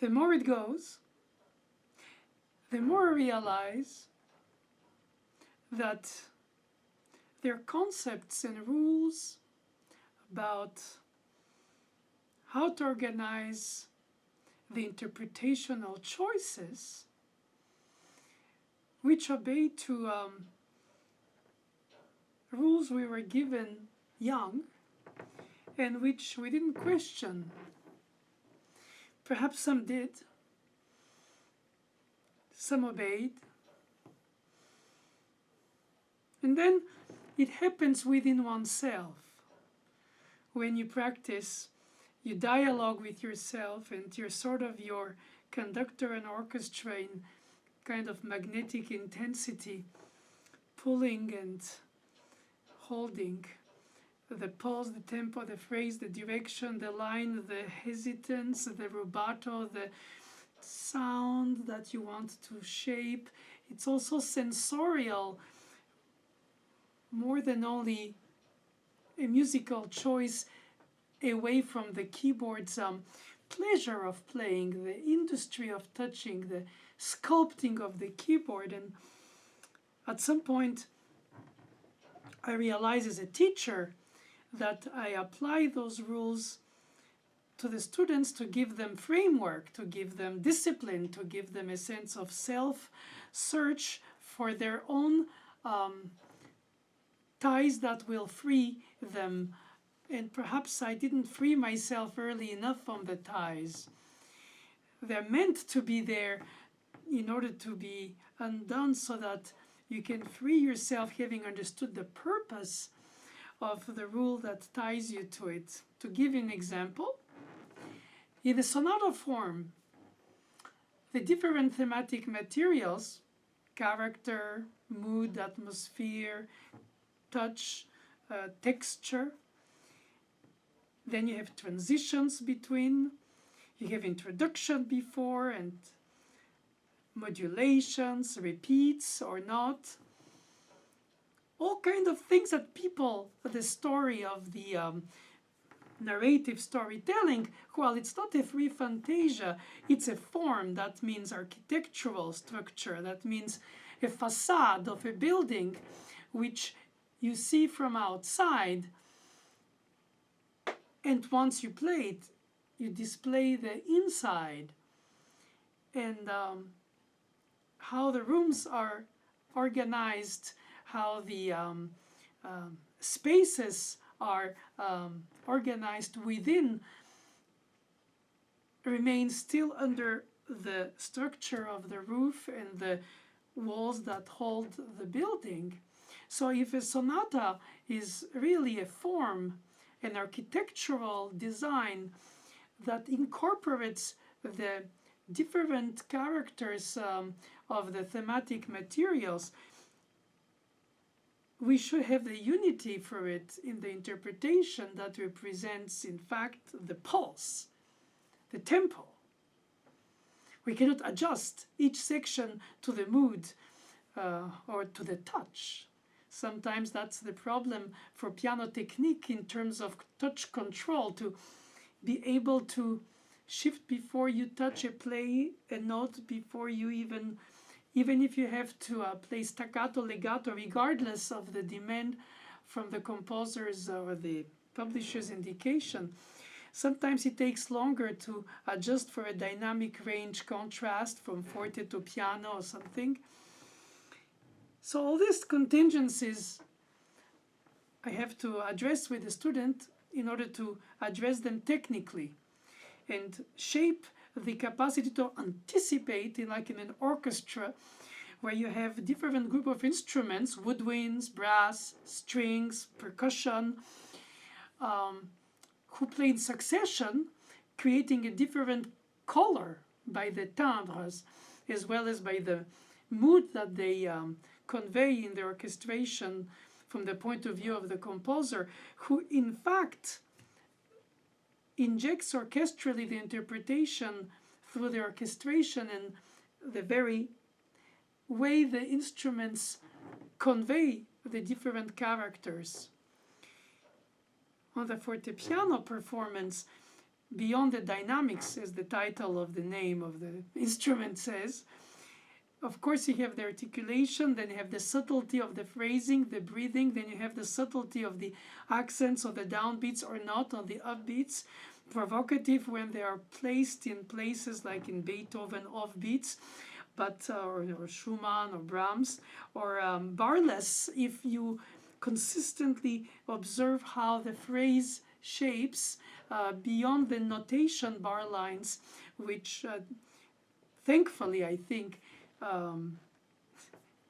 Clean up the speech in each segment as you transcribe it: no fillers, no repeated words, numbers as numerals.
the more it goes, the more I realize that there are concepts and rules about how to organize the interpretational choices which obey to rules we were given young and which we didn't question. Perhaps some did, some obeyed, and then it happens within oneself. When you practice, you dialogue with yourself and you're sort of your conductor and orchestra in kind of magnetic intensity, pulling and holding the pulse, the tempo, the phrase, the direction, the line, the hesitance, the rubato, the sound that you want to shape. It's also sensorial, more than only a musical choice away from the keyboard's pleasure of playing, the industry of touching, the sculpting of the keyboard. And at some point, I realized as a teacher that I apply those rules to the students to give them framework, to give them discipline, to give them a sense of self-search for their own ties that will free them. And perhaps I didn't free myself early enough from the ties. They're meant to be there in order to be undone so that you can free yourself having understood the purpose of the rule that ties you to it. To give you an example, in the sonata form, the different thematic materials, character, mood, atmosphere, touch, texture, then you have transitions between, you have introduction before and modulations, repeats or not, all kind of things that people, the story of the narrative storytelling, well, it's not a free fantasia, it's a form. That means architectural structure, that means a facade of a building which you see from outside, and once you play it, you display the inside. And how the rooms are organized, how the spaces are organized within remains still under the structure of the roof and the walls that hold the building. So if a sonata is really a form, an architectural design that incorporates the different characters of the thematic materials, we should have the unity for it in the interpretation that represents, in fact, the pulse, the tempo. We cannot adjust each section to the mood or to the touch. Sometimes that's the problem for piano technique in terms of touch control, to be able to shift before you touch a play, a note before you even if you have to play staccato, legato, regardless of the demand from the composer's or the publisher's indication. Sometimes it takes longer to adjust for a dynamic range contrast from forte to piano or something. So all these contingencies I have to address with the student in order to address them technically and shape the capacity to anticipate, like in an orchestra where you have different group of instruments, woodwinds, brass, strings, percussion, who play in succession, creating a different color by the timbres as well as by the mood that they convey in the orchestration from the point of view of the composer, who in fact injects orchestrally the interpretation through the orchestration and the very way the instruments convey the different characters. On the fortepiano performance, beyond the dynamics, as the title of the name of the instrument says. Of course, you have the articulation, then you have the subtlety of the phrasing, the breathing, then you have the subtlety of the accents or the downbeats or not on the upbeats. Provocative when they are placed in places like in Beethoven offbeats, but or Schumann or Brahms, or barless if you consistently observe how the phrase shapes beyond the notation bar lines, which thankfully I think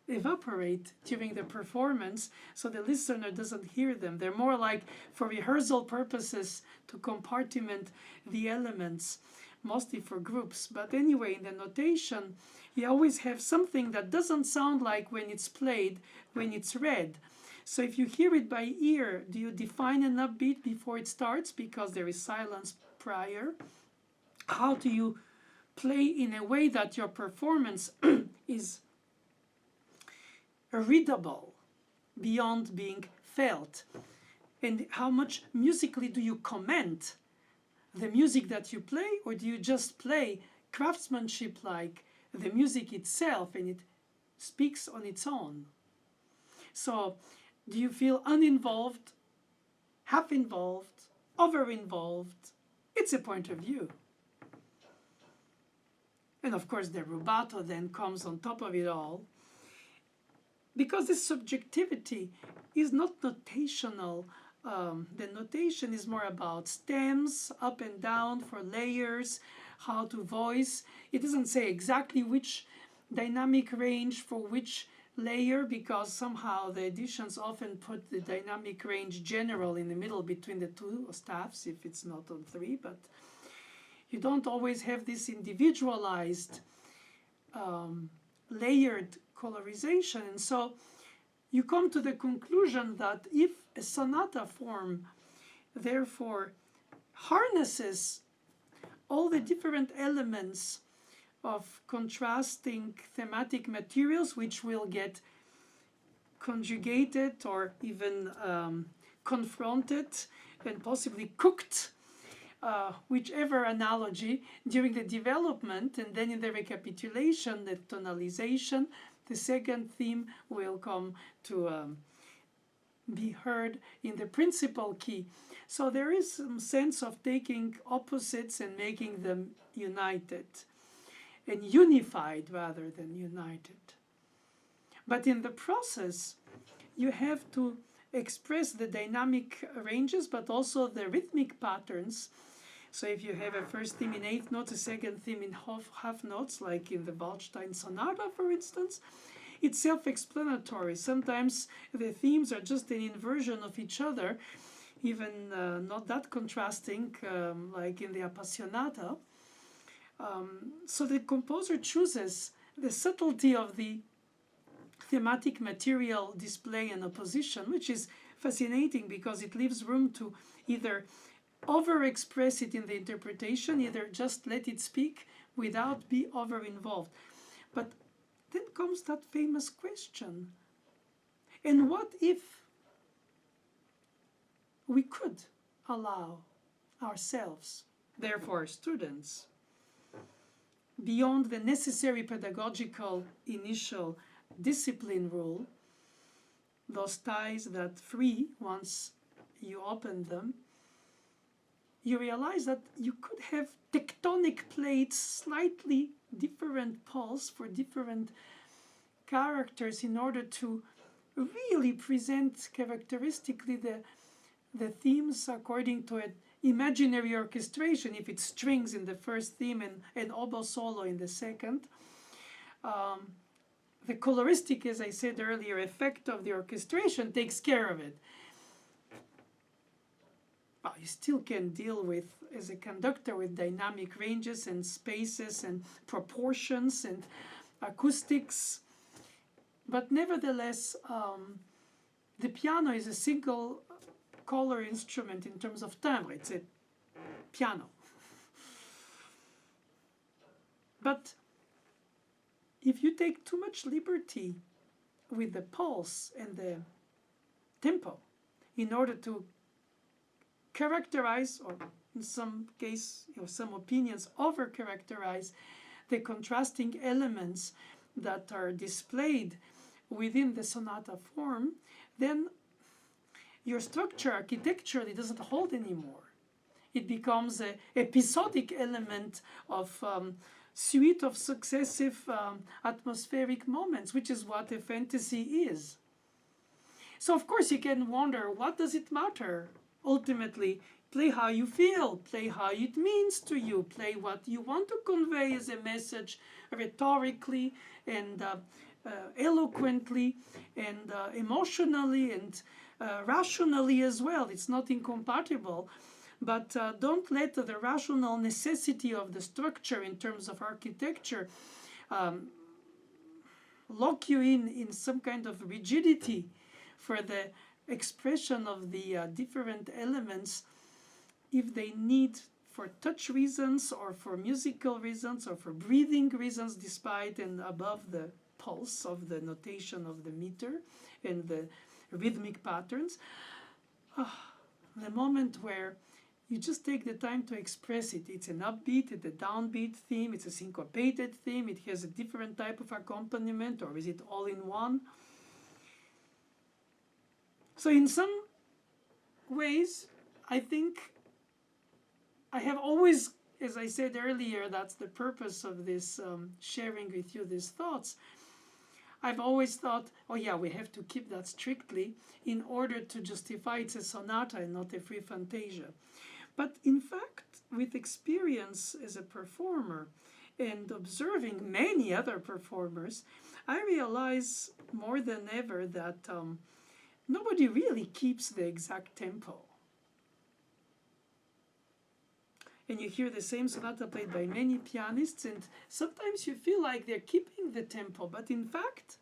evaporate during the performance, so the listener doesn't hear them. They're more like for rehearsal purposes to compartment the elements, mostly for groups. But anyway, in the notation, you always have something that doesn't sound like when it's played, when it's read. So if you hear it by ear, do you define an upbeat before it starts because there is silence prior? How do you play in a way that your performance is readable beyond being felt? And how much musically do you comment the music that you play, or do you just play craftsmanship like the music itself and it speaks on its own? So do you feel uninvolved, half involved, over involved? It's a point of view. And of course the rubato then comes on top of it all, because this subjectivity is not notational. The notation is more about stems, up and down for layers, how to voice. It doesn't say exactly which dynamic range for which layer, because somehow the editions often put the dynamic range general in the middle between the two staffs if it's not on three, but you don't always have this individualized layered colorization. And so you come to the conclusion that if a sonata form therefore harnesses all the different elements of contrasting thematic materials, which will get conjugated or even confronted and possibly cooked, whichever analogy, during the development, and then in the recapitulation, the tonalization, the second theme will come to be heard in the principal key. So there is some sense of taking opposites and making them united, and unified rather than united. But in the process, you have to express the dynamic ranges, but also the rhythmic patterns. So if you have a first theme in eighth notes, a second theme in half notes, like in the Waldstein Sonata, for instance, it's self-explanatory. Sometimes the themes are just an inversion of each other, even not that contrasting, like in the Appassionata. So the composer chooses the subtlety of the thematic material display and opposition, which is fascinating because it leaves room to either over-express it in the interpretation, either just let it speak without be over-involved. But then comes that famous question, and what if we could allow ourselves, therefore students, beyond the necessary pedagogical initial discipline rule, those ties that free once you open them, you realize that you could have tectonic plates, slightly different pulse for different characters in order to really present characteristically the themes according to an imaginary orchestration, if it's strings in the first theme and oboe solo in the second. The coloristic, as I said earlier, effect of the orchestration takes care of it. Well, you still can deal with, as a conductor, with dynamic ranges and spaces and proportions and acoustics. But nevertheless, the piano is a single color instrument in terms of timbre. It's a piano. But if you take too much liberty with the pulse and the tempo in order to characterize, or in some case, some opinions over characterize the contrasting elements that are displayed within the sonata form, then your structure architecturally doesn't hold anymore. It becomes an episodic element of suite of successive atmospheric moments, which is what a fantasy is. So of course you can wonder, what does it matter? Ultimately, play how you feel, play how it means to you, play what you want to convey as a message rhetorically and eloquently and emotionally and rationally as well. It's not incompatible. But don't let the rational necessity of the structure in terms of architecture lock you in some kind of rigidity for the expression of the different elements, if they need for touch reasons or for musical reasons or for breathing reasons, despite and above the pulse of the notation of the meter and the rhythmic patterns. The moment where you just take the time to express it. It's an upbeat, it's a downbeat theme, it's a syncopated theme, it has a different type of accompaniment, or is it all in one? So in some ways, I think I have always, as I said earlier, that's the purpose of this sharing with you these thoughts. I've always thought, oh yeah, we have to keep that strictly in order to justify it's a sonata and not a free fantasia. But in fact, with experience as a performer and observing many other performers, I realize more than ever that nobody really keeps the exact tempo. And you hear the same sonata played by many pianists, and sometimes you feel like they're keeping the tempo, but in fact,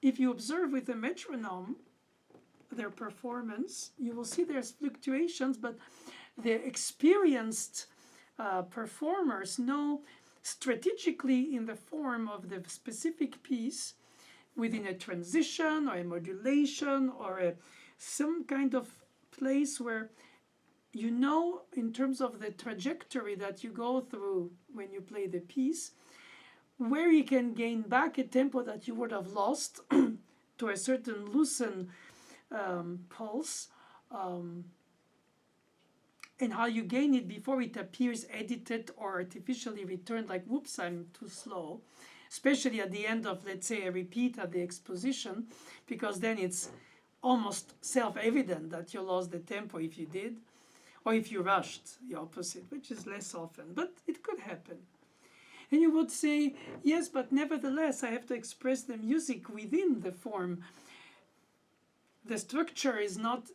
if you observe with a metronome their performance, you will see there's fluctuations, but the experienced performers know strategically in the form of the specific piece, within a transition or a modulation or some kind of place where you know in terms of the trajectory that you go through when you play the piece, where you can gain back a tempo that you would have lost to a certain loosened pulse, and how you gain it before it appears edited or artificially returned, like, whoops, I'm too slow, especially at the end of, let's say, a repeat at the exposition, because then it's almost self-evident that you lost the tempo if you did, or if you rushed, the opposite, which is less often, but it could happen. And you would say, yes, but nevertheless, I have to express the music within the form. The structure is not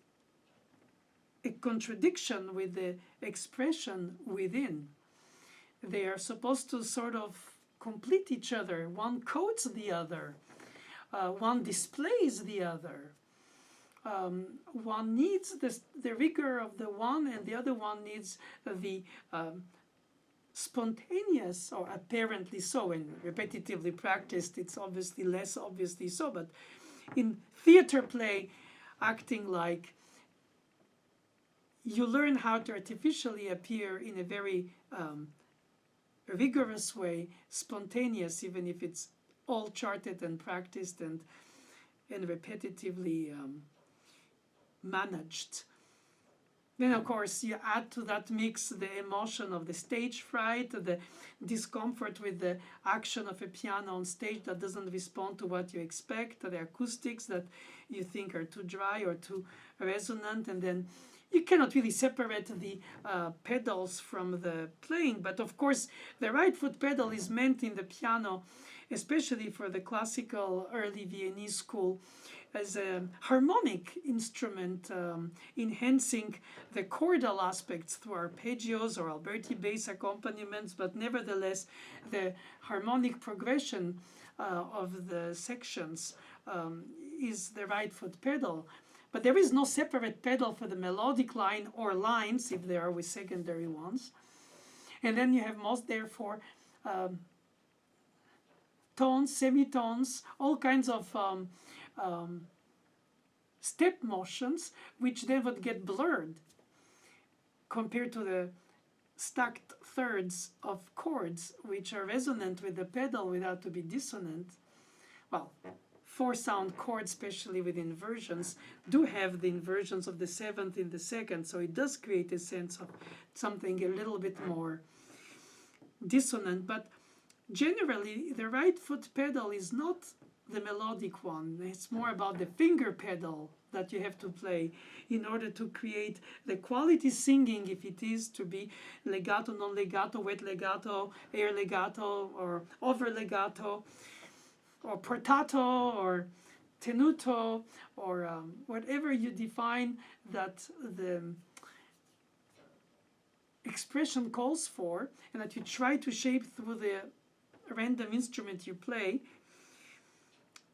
a contradiction with the expression within. They are supposed to sort of complete each other. One coats the other. One displays the other. One needs the rigor of the one, and the other one needs the spontaneous, or apparently so, and repetitively practiced, it's obviously less obviously so, but in theater play, acting like, you learn how to artificially appear in a very rigorous way, spontaneous, even if it's all charted and practiced and repetitively managed. Then, of course, you add to that mix the emotion of the stage fright, the discomfort with the action of a piano on stage that doesn't respond to what you expect, the acoustics that you think are too dry or too resonant, and then you cannot really separate the pedals from the playing. But of course, the right foot pedal is meant in the piano, especially for the classical early Viennese school, as a harmonic instrument, enhancing the chordal aspects through arpeggios or Alberti bass accompaniments, but nevertheless the harmonic progression of the sections is the right foot pedal. But there is no separate pedal for the melodic line or lines, if there are with secondary ones. And then you have most, therefore, tones, semitones, all kinds of step motions, which then would get blurred compared to the stacked thirds of chords, which are resonant with the pedal without to be dissonant. Well, 4-sound chords, especially with inversions, do have the inversions of the seventh in the second, so it does create a sense of something a little bit more dissonant. But generally, the right foot pedal is not the melodic one. It's more about the finger pedal that you have to play in order to create the quality singing, if it is to be legato, non-legato, wet legato, air legato, or over legato, or portato, or tenuto, or whatever you define that the expression calls for, and that you try to shape through the random instrument you play,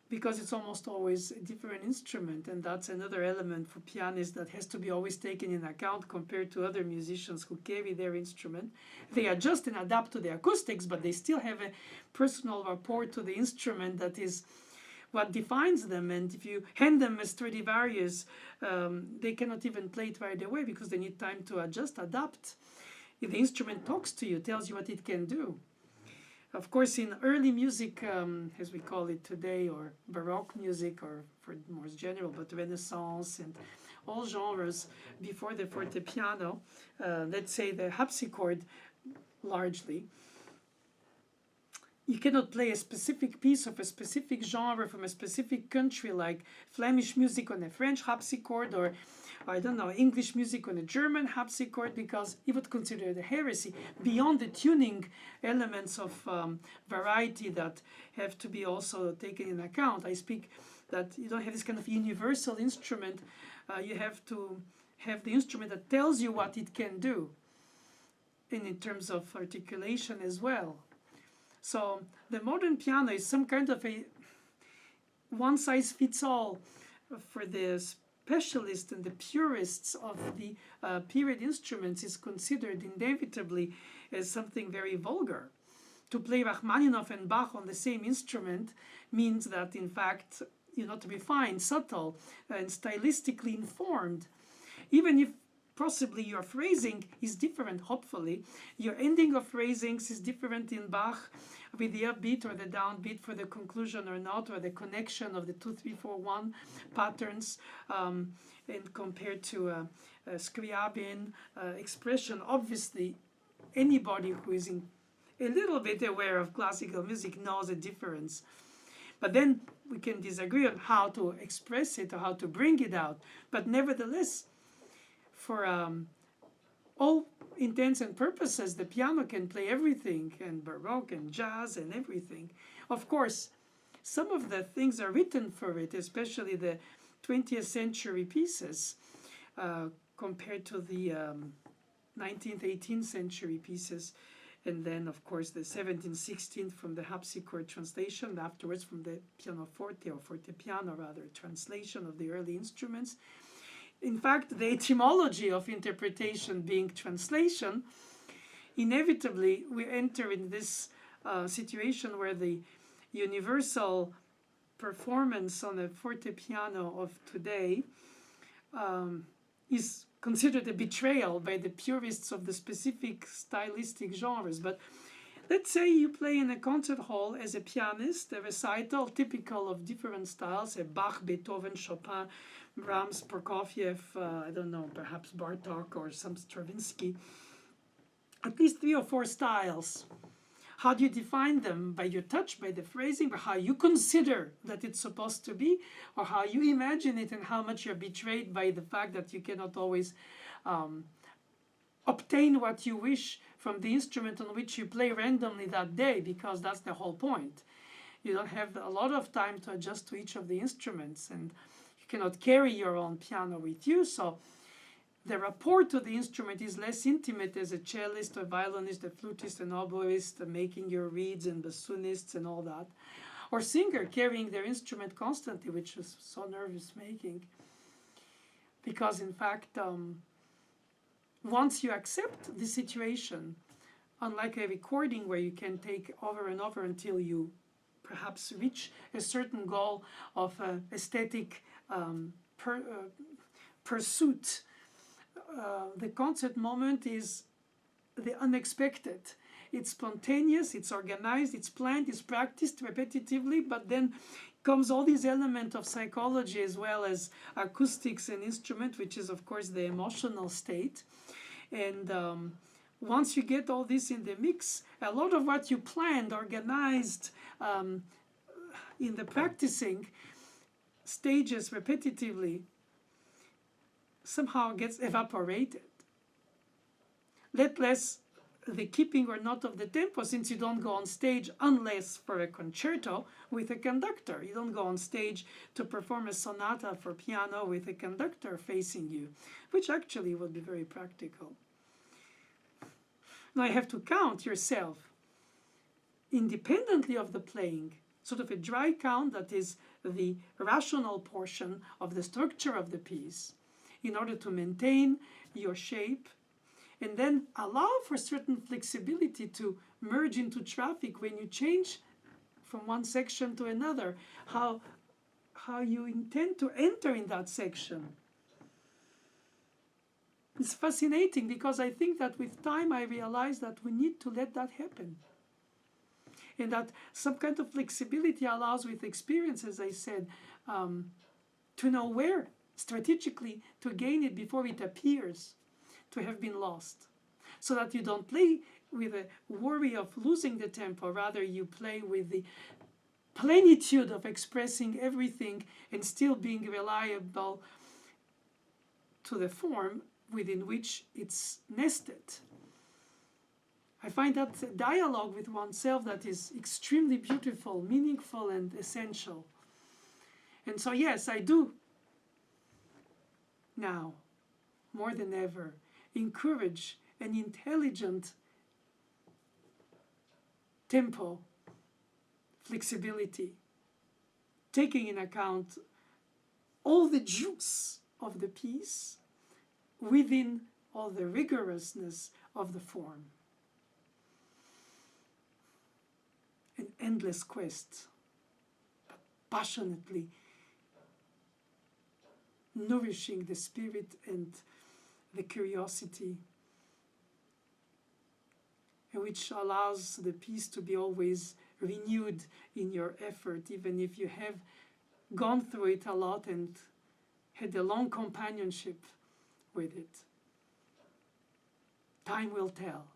because it's almost always a different instrument, and that's another element for pianists that has to be always taken in account compared to other musicians who carry their instrument. They adjust and adapt to the acoustics, but they still have a personal rapport to the instrument that is what defines them. And if you hand them a Stradivarius, they cannot even play it right away because they need time to adjust, adapt. If the instrument talks to you, tells you what it can do. Of course, in early music, as we call it today, or Baroque music, or for more general, but Renaissance and all genres before the fortepiano, let's say the harpsichord largely, you cannot play a specific piece of a specific genre from a specific country, like Flemish music on a French harpsichord, or I don't know, English music on a German harpsichord, because he would consider it a heresy beyond the tuning elements of variety that have to be also taken in account. I speak that you don't have this kind of universal instrument. You have to have the instrument that tells you what it can do, and in terms of articulation as well. So the modern piano is some kind of a one-size-fits-all for the specialists and the purists of the period instruments. Is considered inevitably as something very vulgar. To play Rachmaninoff and Bach on the same instrument means that, in fact, you're not refined, subtle, and stylistically informed. Even if possibly your phrasing is different, hopefully. Your ending of phrasings is different in Bach, with the upbeat or the downbeat for the conclusion or not, or the connection of the 2-3-4-1 patterns, and compared to Scriabin expression. Obviously, anybody who is a little bit aware of classical music knows the difference. But then we can disagree on how to express it or how to bring it out. But nevertheless, for all intents and purposes, the piano can play everything, and Baroque and jazz and everything. Of course, some of the things are written for it, especially the 20th century pieces, compared to the 19th, 18th century pieces. And then, of course, the 17th, 16th from the harpsichord translation, afterwards from the pianoforte, or fortepiano rather, translation of the early instruments. In fact, the etymology of interpretation being translation, inevitably we enter in this situation where the universal performance on a fortepiano of today is considered a betrayal by the purists of the specific stylistic genres. But let's say you play in a concert hall as a pianist, a recital typical of different styles, a Bach, Beethoven, Chopin, Brahms, Prokofiev, I don't know, perhaps Bartok or some Stravinsky. At least 3 or 4 styles. How do you define them? By your touch, by the phrasing, by how you consider that it's supposed to be, or how you imagine it, and how much you're betrayed by the fact that you cannot always obtain what you wish from the instrument on which you play randomly that day, because that's the whole point. You don't have a lot of time to adjust to each of the instruments, and you cannot carry your own piano with you, so the rapport to the instrument is less intimate as a cellist, a violinist, a flutist, an oboist, making your reeds, and bassoonists and all that. Or singer carrying their instrument constantly, which is so nervous making. Because in fact, once you accept the situation, unlike a recording where you can take over and over until you perhaps reach a certain goal of aesthetic pursuit. The concert moment is the unexpected. It's spontaneous, it's organized, it's planned, it's practiced repetitively, but then comes all these elements of psychology as well as acoustics and instrument, which is of course the emotional state. And once you get all this in the mix, a lot of what you planned, organized in the practicing stages repetitively somehow gets evaporated. Let less the keeping or not of the tempo, since you don't go on stage unless for a concerto with a conductor. You don't go on stage to perform a sonata for piano with a conductor facing you, which actually would be very practical. Now you have to count yourself independently of the playing, sort of a dry count that is the rational portion of the structure of the piece in order to maintain your shape, and then allow for certain flexibility to merge into traffic when you change from one section to another, how you intend to enter in that section. It's fascinating because I think that with time I realized that we need to let that happen. And that some kind of flexibility allows with experience, as I said, to know where strategically to gain it before it appears to have been lost, so that you don't play with a worry of losing the tempo, rather you play with the plenitude of expressing everything and still being reliable to the form within which it's nested. I find that a dialogue with oneself that is extremely beautiful, meaningful, and essential. And so yes, I do now, more than ever, encourage an intelligent tempo, flexibility, taking in account all the juice of the piece within all the rigorousness of the form. An endless quest, but passionately nourishing the spirit and the curiosity, and which allows the piece to be always renewed in your effort, even if you have gone through it a lot and had a long companionship with it. Time will tell.